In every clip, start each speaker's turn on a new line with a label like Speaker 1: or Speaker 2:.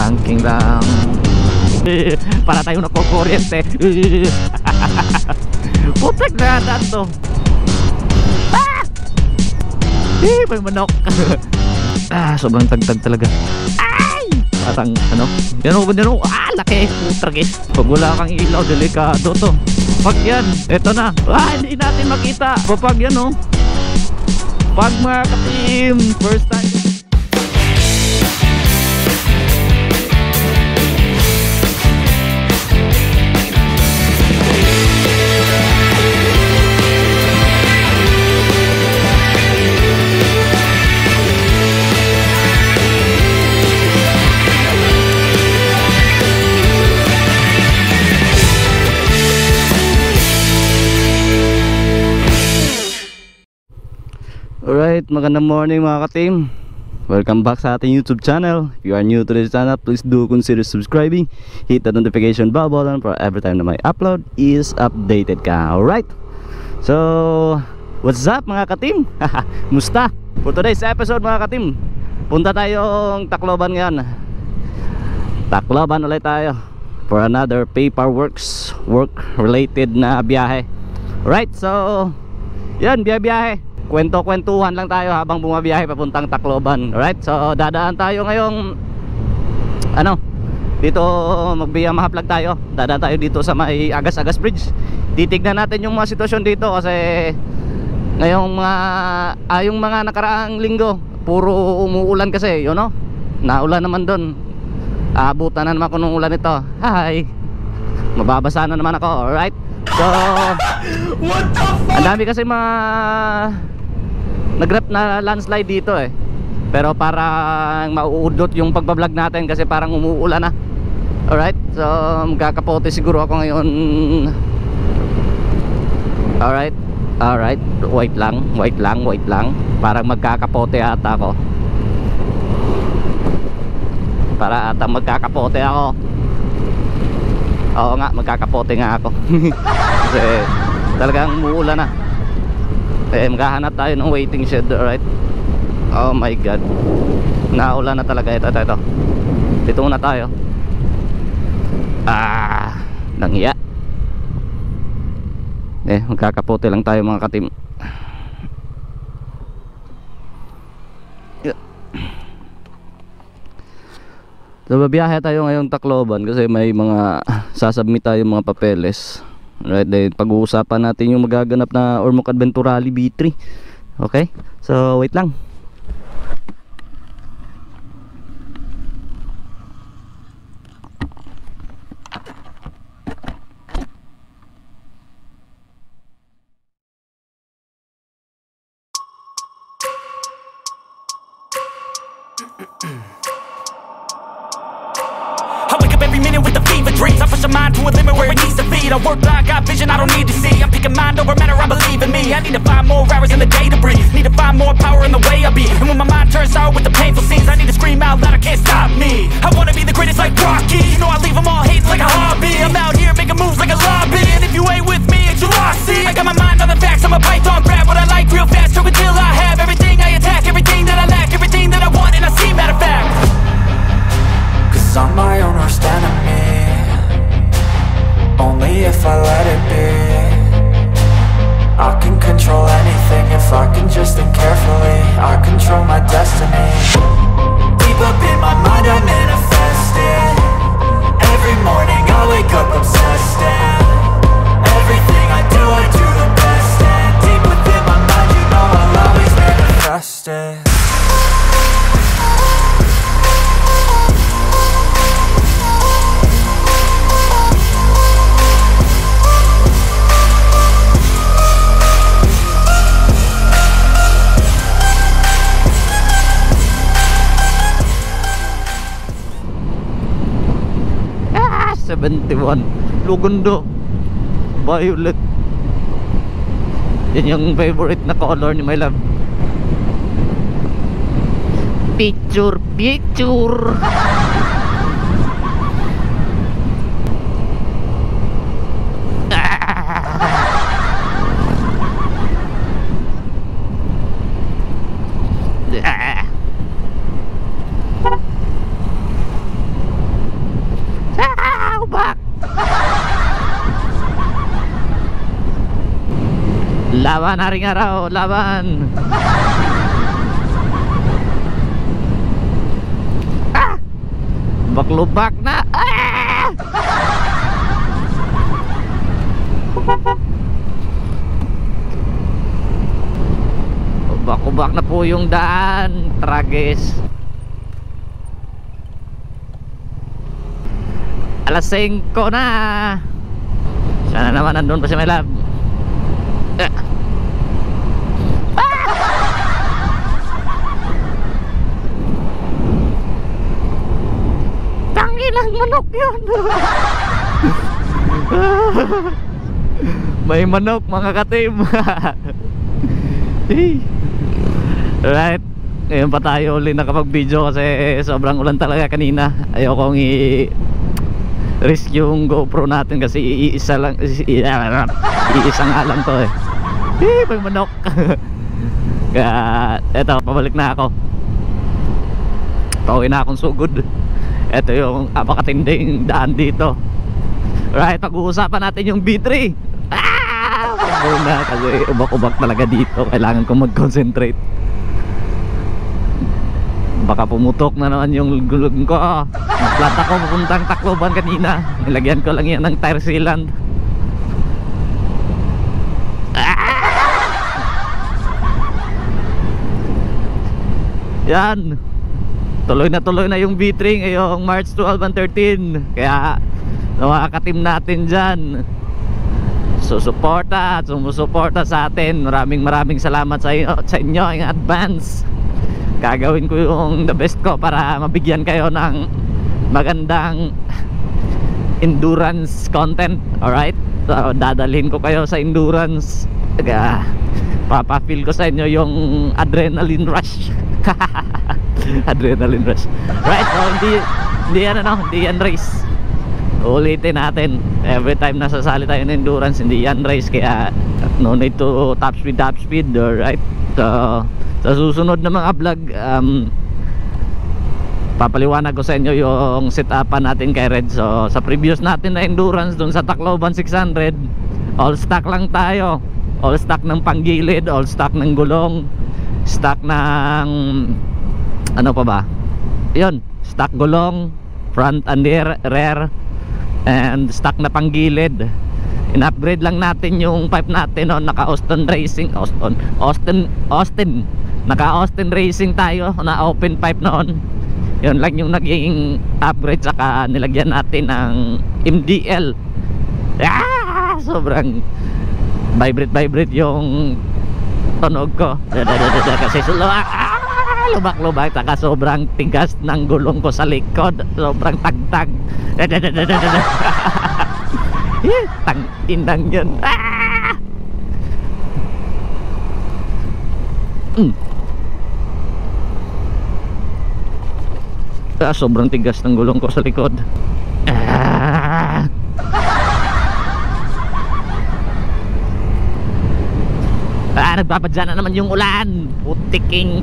Speaker 1: Ranking lang. Para tayo nakukuryente. Putek na daan to. Ah! May manok. Sobrang tagtag talaga. Ay! Parang ano? Yan o. Laki. Putragis. Pag wala kang ilaw, delikado to. Pag yan, eto na. Hindi natin makita. Pag yan o. Pag mga ka-team, first time. Alright, magandang morning mga ka-team. Welcome back sa ating YouTube channel. If you are new to this channel, please do consider subscribing. Hit the notification bell button for every time na may upload is updated ka. Alright, so what's up mga ka-team? Musta? For today's episode mga ka-team, punta tayong Tacloban ngayon. Tacloban ulit tayo for another paperworks, work related na biyahe. Alright, so yan, biyahe. Kwento-kwentuhan lang tayo habang bumabiyahe papuntang Tacloban. Alright, so dadaan tayo ngayong dito mahaplag tayo. Dadaan tayo dito sa may Agas-Agas Bridge. Titignan natin yung mga sitwasyon dito kasi ngayong yung mga nakaraang linggo puro umuulan kasi, naulan naman doon. Abutan na naman ako ng ulan ito. Hi. Mababasa na naman ako. Alright, so what the fuck? Ang dami kasi mga nag-rep na landslide dito pero parang mauudot yung pagbablog natin kasi parang umuulan na. Alright, so magkakapote siguro ako ngayon. Alright, wait lang. Parang magkakapote ata ako. Magkakapote ako. Oo nga, magkakapote nga ako. Kasi talagang umuulan na. Maghahanap tayo ng waiting shed. Alright, oh my god, naulan na talaga. Ito dito na tayo. Nanghiya. Magkakapote lang tayo mga ka-team. So babiyahe tayo ngayong Tacloban kasi may mga sasubmit tayo mga papeles. Right, then pag-uusapan natin yung magaganap na Ormoc Adventure Rally B3. Okay, so wait lang.
Speaker 2: Every minute with the fever dreams, I push my mind to a limit where it needs to feed. I work blind, got vision I don't need to see. I'm picking mind over matter, I believe in me. I need to find more hours in the day to breathe. Need to find more power in the way I be. And when my mind turns sour with the painful scenes, I need to scream out loud, I can't stop me. I wanna be the greatest like Rocky. You know I leave them all hating like a hobby. I'm out here making moves like a lobby. And if you ain't with me, it's your loss, see. I got my mind on the facts, I'm a python, grab what I like real fast. Stroke until I have everything I attack, everything that I lack, everything that I want and I see, matter of fact. Cause I'm my own worst enemy. Only if I let it be. I can control anything if I can just think carefully. I control my destiny. Deep up in my mind I manifest it. Every morning I wake up obsessed and everything I do the best. And deep within my mind you know I'll always manifest it.
Speaker 1: Ah, 71 Lugundo Violet. Yan yung favorite na color ni my love. Picture. Laban, haring araw, laban. Ah! Baklubak na. Ah! Ubak-ubak na po yung daan. Tragis. Alas 5 na. Sana naman nandun pa si my love. Tangilang manok yun. May manok mga katim. Alright, ngayon pa tayo ulit nakapag-video kasi sobrang ulan talaga kanina. Ayokong i-risk yung GoPro natin kasi iisa lang, iisa nga lang to eh. May manok. Kaya eto, pabalik na ako. Pauwi na akong sugod. Eto yung apakatinding daan dito. Alright, pag-uusapan natin yung B3. Muna kasi ubak-ubak talaga dito. Kailangan ko mag-concentrate. Baka pumutok na naman yung gulong ko. Nagplata ko papuntang Tacloban kanina. Nilagyan ko lang yan ng tire sealant. Yan. Tuloy na yung B3 ngayong March 12 and 13. Kaya mga ka-team natin dyan, susuporta at sumusuporta sa atin. Maraming salamat sa inyo in advance. Gagawin ko yung the best ko para mabigyan kayo ng magandang endurance content. Alright, so dadalhin ko kayo sa endurance. Papafeel ko sa inyo yung adrenaline rush. Adrenaline rush. Right, so hindi yan race. Ulitin natin, every time nasasali tayo ng endurance, hindi yan race. Kaya no need to top speed. Alright, so sa susunod na mga vlog, papaliwanag ko sa inyo yung setupan natin kay Red. So sa previous natin na endurance dun sa Tacloban 600, all stock lang tayo. All stock ng panggilid, all stock ng gulong, stock ng ano pa ba, yun, stock gulong, front and rear, and stock na panggilid. In-upgrade lang natin yung pipe natin no, naka Austin Racing, naka Austin Racing tayo na open pipe noon. Yun lang yung naging upgrade. Saka nilagyan natin ng MDL. Sobrang vibrate yung tunog ko kasi lubak-lubak. Saka sobrang tigas ng gulong ko sa likod, sobrang tagtag. Tang-inang yun. Sobrang tigas ng gulong ko sa likod. Nagpapadya na naman yung ulan. Putiking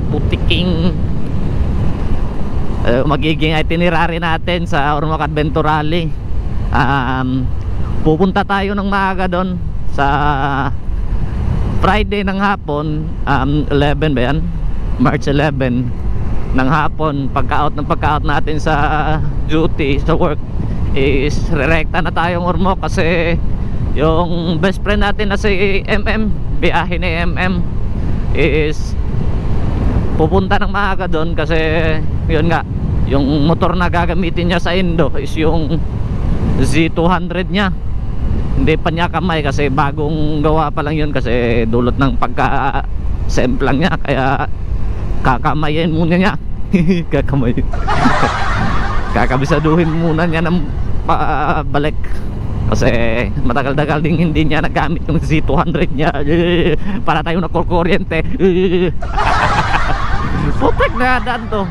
Speaker 1: magiging itinerary natin sa Ormoc Adventure Rally. Pupunta tayo ng maaga doon sa Friday ng hapon, 11 ba yan? March 11 ng hapon. Pagka-out natin sa duty, sa work, is rerekta na tayong Ormoc kasi yung best friend natin na si MM, biyahe ni MM, is pupunta ng maaga doon kasi yun nga, yung motor na gagamitin niya sa Indo is yung Z200 niya. Hindi pa niya kamay kasi bagong gawa pa lang yun kasi dulot ng pagka-semplang niya, kaya kakamayin muna niya. Kakamayin. Kakabisaduhin muna niya ng balik kasi matagal-tagal din hindi niya nagamit yung Z200 niya. Para tayo nakukuryente. Putek na daan to.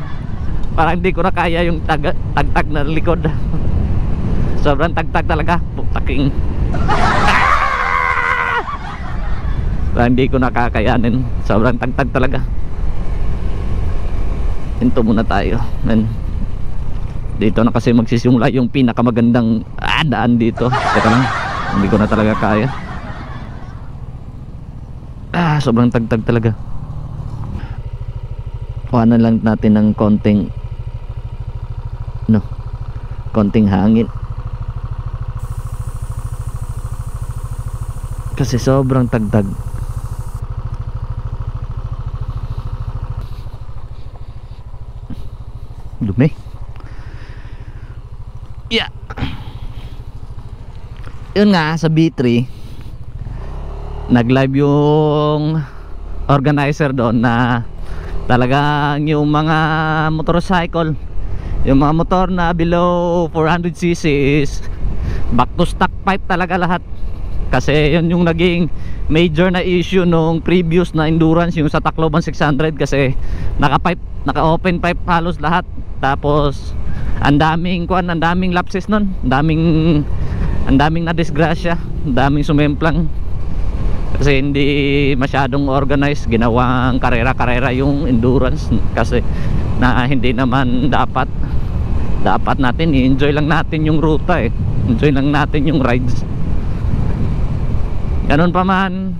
Speaker 1: Parang hindi ko na kaya yung tagtag na likod. Sobrang tagtag talaga. Putaking parang hindi ko nakakayanin. Sobrang tagtag talaga. Hinto muna tayo. Dito na kasi magsisimula yung pinakamagandang daan dito. Teka lang, hindi ko na talaga kaya. Sobrang tagtag talaga. Kuhanan lang natin ng konting hangin kasi sobrang tagtag. Dumi. Yeah. Yun nga, sa B3 nag-live yung organizer doon na talagang yung mga motorcycle, yung mga motor na below 400cc is back to stock pipe talaga lahat. Kasi yun yung naging major na issue nung previous na endurance, yung sa Tacloban 600, kasi naka-open pipe halos lahat. Tapos ang daming lapses nun, ang daming na disgrasya, ang daming sumemplang kasi hindi masyadong organized, ginawang karera yung endurance, kasi na hindi naman dapat natin i-enjoy lang natin yung ruta enjoy lang natin yung rides. Ganun pa man,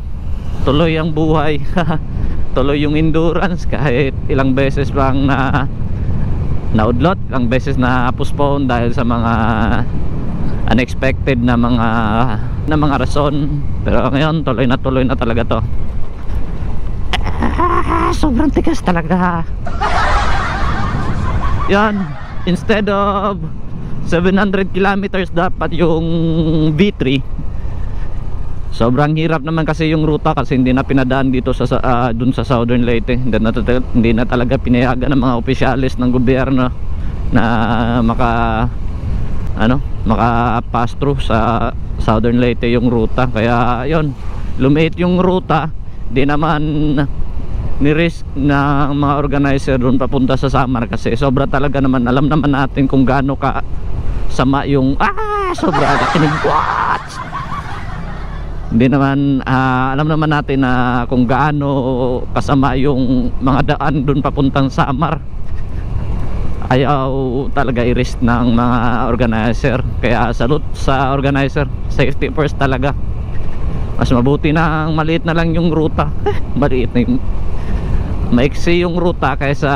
Speaker 1: tuloy ang buhay. Tuloy yung endurance endurance kahit ilang beses lang na naudlot, ilang beses na postpone dahil sa mga unexpected na mga rason. Pero ngayon tuloy na talaga to. Sobrang tigas talaga. Yan, instead of 700 kilometers dapat yung V3. Sobrang hirap naman kasi yung ruta kasi hindi na pinadaan dito sa dun sa Southern Leyte. Hindi na talaga pinayagan ng mga opisyalis ng gobyerno na maka-pass through sa Southern Leyte yung ruta. Kaya yon, lumiit yung ruta. Di naman ni-risk ng mga organizer doon papunta sa Samar kasi sobra talaga naman. Alam naman natin kung gaano ka sama yung sobra kinigwat. Hindi naman alam naman natin na kung gaano kasama yung mga daan doon papuntang Samar. Ayaw talaga i-risk ng mga organizer. Kaya salute sa organizer, safety first talaga. Mas mabuti na maliit na lang yung ruta. Maliit na yung maiksi yung ruta kaysa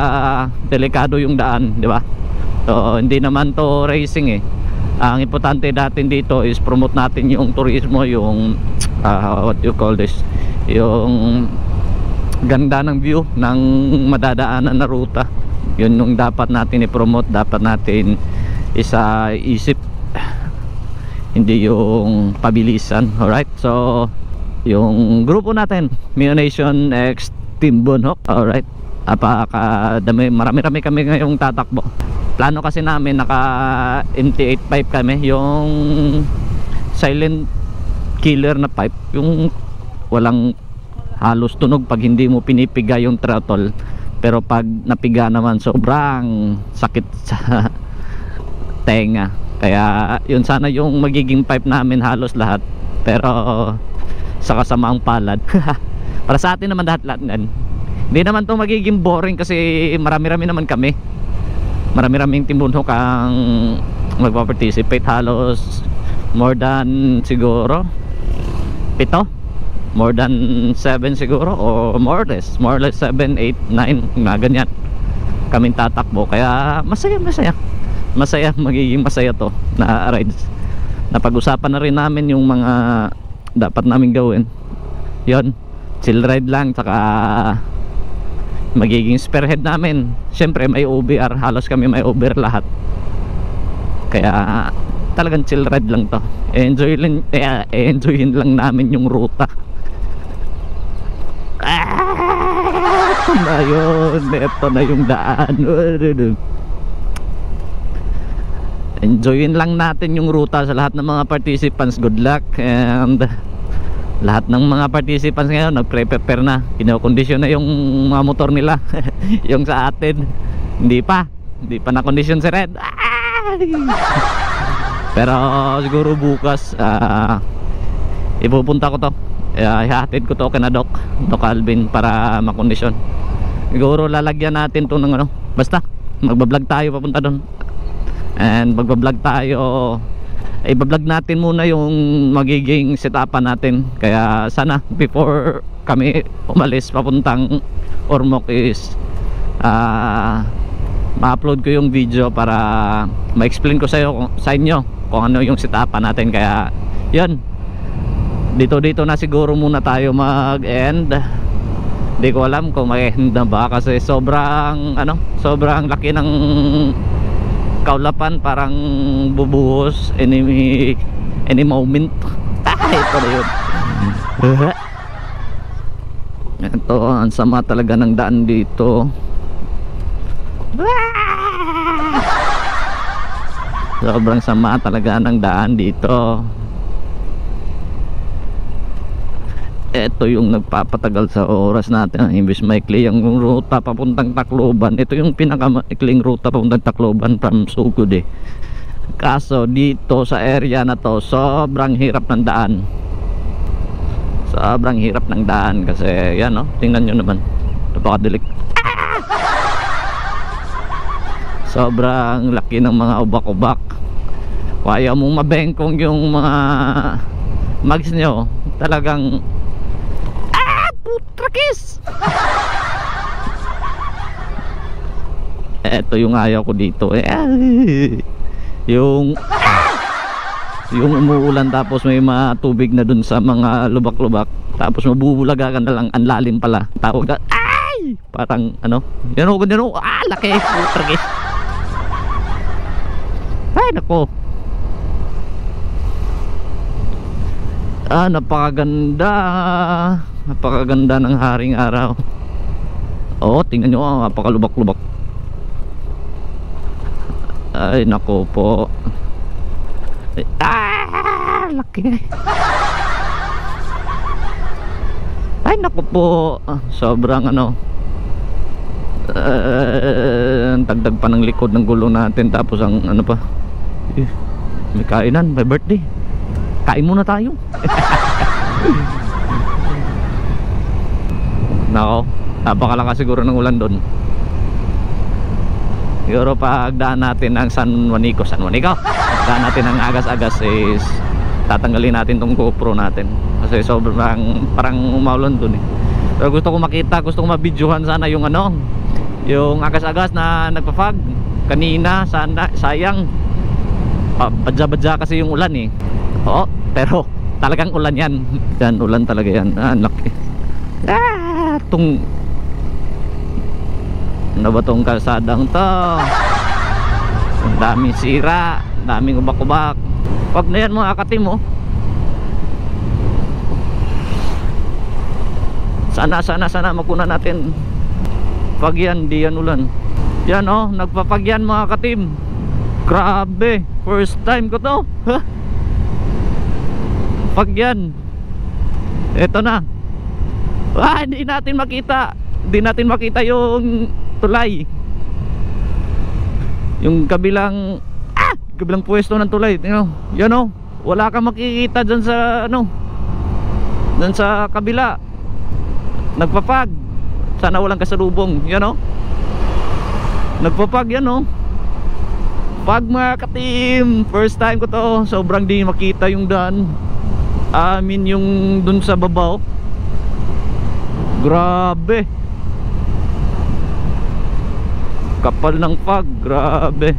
Speaker 1: delikado yung daan, di ba? So hindi naman to racing Ang importante natin dito is promote natin yung turismo, yung what you call this, yung ganda ng view ng madadaanan na ruta. Yun yung dapat natin i-promote, dapat natin isip, hindi yung pabilisan. Alright, so yung grupo natin, Mio Nation X Team Bonhoc. Alright, marami kami ngayong tatakbo. Plano kasi namin naka MT-85 kami, yung silent killer na pipe, yung walang halos tunog pag hindi mo pinipiga yung throttle, pero pag napiga naman sobrang sakit sa tenga. Kaya yun sana yung magiging pipe namin halos lahat, pero sa kasamaang palad para sa atin naman lahat yan. Hindi naman to magiging boring kasi marami naman kami, marami-raming Team Bonhoc ang magpa-participate. Halos more than siguro 7, more than 7 siguro, o more or less 7, 8, 9 na ganyan kaming tatakbo. Kaya masaya, magiging masaya to na rides. Napag-usapan na rin namin yung mga dapat namin gawin. Yon, chill ride lang, saka magiging spearhead namin. Siyempre may OBR, halos kami may OBR lahat. Kaya talagang chill ride lang to. Enjoyin lang namin yung ruta. Ito na yun, ito na yung daan. Enjoyin lang natin yung ruta. Sa lahat ng mga participants, good luck. And lahat ng mga participants ngayon nagpre-prepare na, kinokondisyon na yung mga motor nila. Yung sa atin hindi pa na-kondisyon si Red. Pero siguro bukas ipupunta ko to, ihatid ko to kina Doc Alvin para makondisyon. Siguro lalagyan natin to ng basta magbablog tayo papunta doon, and magbablog tayo, ibablog natin muna yung magiging setupan natin. Kaya sana before kami umalis papuntang Ormoc is ma-upload ko yung video para ma-explain ko sa inyo kung ano yung setapan natin. Kaya yun, dito na siguro muna tayo mag-end. Hindi ko alam kung mag-end na ba kasi sobrang laki ng kaulapan, parang bubuhos any moment. Ito na yun. Ito, ang sama talaga ng daan dito. Sobrang sama talaga ng daan dito. Ito yung nagpapatagal sa oras natin. Imbis maikli yung ruta papuntang Tacloban, ito yung pinakamaikling ruta papuntang Tacloban from Sugod eh. Kaso dito sa area na to, sobrang hirap ng daan. Sobrang hirap ng daan kasi yan tingnan nyo naman, napakadilik. Sobrang laki ng mga ubak-ubak. Kaya mong mabengkong yung mga mags nyo. Talagang putrakis. Eto yung ayaw ko dito yung umuulan tapos may matubig na dun sa mga lubak-lubak, tapos mabubulaga ka na lang, ang lalim pala tawag na, parang laki, putrakis. Ay nako, napakaganda ng haring araw. Tingnan nyo, napakalubak-lubak. Ay nako po, laki. Ay nako po, sobrang tagdag pa ng likod ng gulong natin. Tapos ang pa, may kainan, may birthday, kain muna tayo. Nako, napakalakas siguro ng ulan doon. Siguro pagdaan natin ang San Juanico, daan natin ang agas-agas is tatanggalin natin tong GoPro natin kasi sobrang parang umaulan dun eh. Pero gusto ko makita, gusto ko mabidyohan sana yung yung agas-agas na nagpa-fog kanina. Sana, sayang, badya-badya kasi yung ulan eh. Pero talagang ulan yan. Yan, ulan talaga yan. Laki. Ano ba tong kalsadang to? Ang daming sira, daming ubak-ubak. Wag na yan mga katim Sana makuna natin. Pag yan, di yan ulan. Yan nagpapagyan mga katim. Grabe, first time ko to. Pagyan. Ito na. Hindi natin makita yung tulay, yung kabilang pwesto ng tulay. Yan wala kang makikita dyan sa dyan sa kabila. Nagpapag, sana walang kasalubong. Yan nagpapag yan pag mga katim, first time ko to. Sobrang di makita yung daan, yung dun sa babaw. Grabe, kapal ng fog, grabe.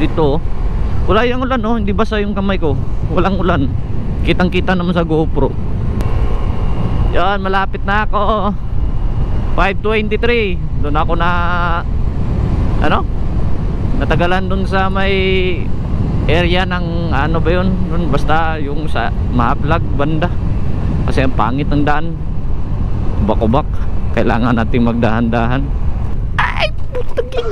Speaker 1: Dito wala yung ulan hindi basa yung kamay ko, walang ulan, kitang kita naman sa GoPro. Yan, malapit na ako. 5:23, doon ako na natagalan doon sa may area ng ba yun, basta yung sa ma-vlog banda kasi ang pangit ng daan, ubak-ubak. Kailangan natin magdahan-dahan. Ay, putagin.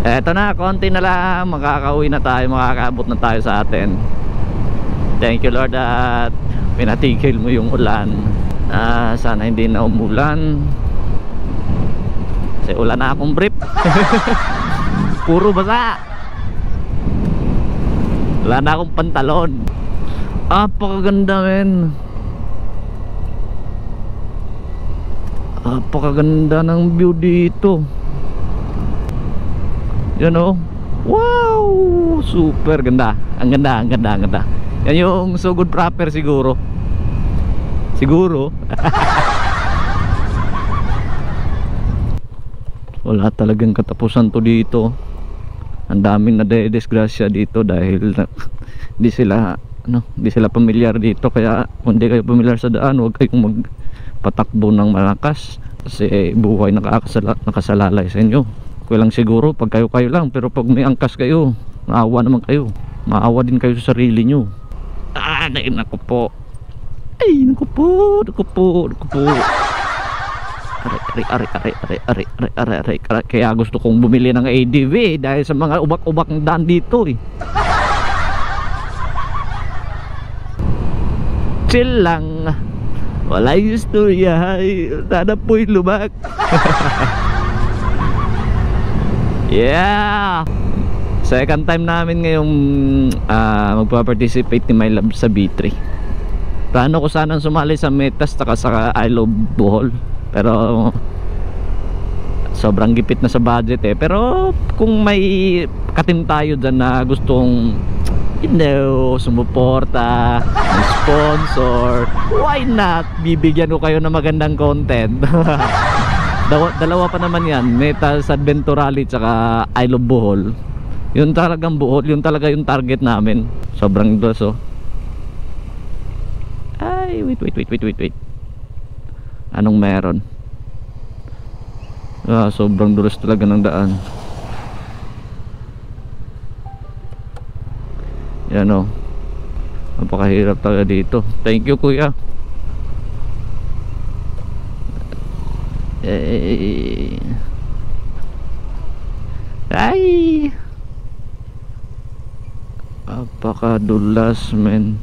Speaker 1: Eto na, konti na lang, makakauwi na tayo, makakaabot na tayo sa atin. Thank you Lord at pinatigil mo yung ulan. Sana hindi na umulan kasi ulan na akong brief. Puro basa, wala na akong pantalon. Napakaganda men, napakaganda ng view dito. Yan Wow, super ganda. Ang ganda, ang ganda, ang ganda. Yan yung Sugod proper siguro. Siguro. Wala talagang katapusan to dito. Ang daming nadedisgrasya dito dahil di sila di sila pamilyar dito. Kaya kung di kayo pamilyar sa daan, huwag kayong magpatakbo ng malakas kasi buhay nakasalalay sa inyo. Kaya lang siguro pag kayo lang, pero pag may angkas kayo, maawa naman kayo. Maawa din kayo sa sarili nyo. Naku po. Ay, naku po. Aray. Kaya gusto kong bumili ng ADV dahil sa mga ubak-ubak ng daan dito eh. Chill lang. Wala yung istorya. Sana po'y lumak. Yeah. Second time namin ngayong magpa-participate ni My Love sa B3. Plano ko sanang sumali sa Metas taka sa I Love Bohol, pero sobrang gipit na sa budget eh. Pero kung may katim tayo dyan na gustong sumuporta, sponsor, why not? Bibigyan ko kayo ng magandang content. Dalawa pa naman yan, Metas Adventure Rally tsaka I Love Bohol. Yun talagang Bohol, yun talaga yung target namin. Sobrang dos oh. Ay, wait. Anong meron? Sobrang dulas talaga ng daan. Yan o. Napakahirap talaga dito. Thank you kuya. Ay, napakadulas men.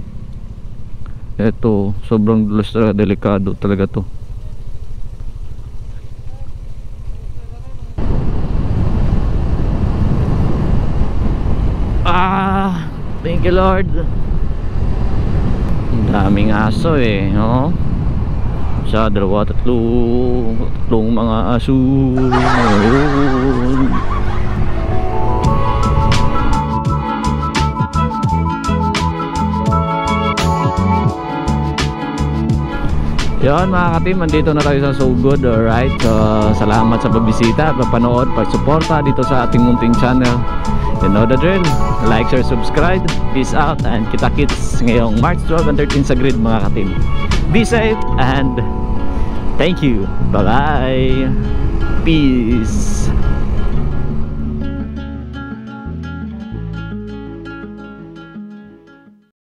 Speaker 1: Ito, sobrang dulas talaga, delikado talaga to. Thank you Lord. Ang daming aso eh, no? Sa tatlong mga aso. Yan mga ka-team, andito na tayo sa Sugod. Alright, so salamat sa pagbisita, papanood, pagsuporta dito sa ating munting channel. You know the drill. Like, share, subscribe. Peace out and kita-kits ngayong March 12 and 13 sa grid mga ka-team. Be safe and thank you. Bye-bye. Peace.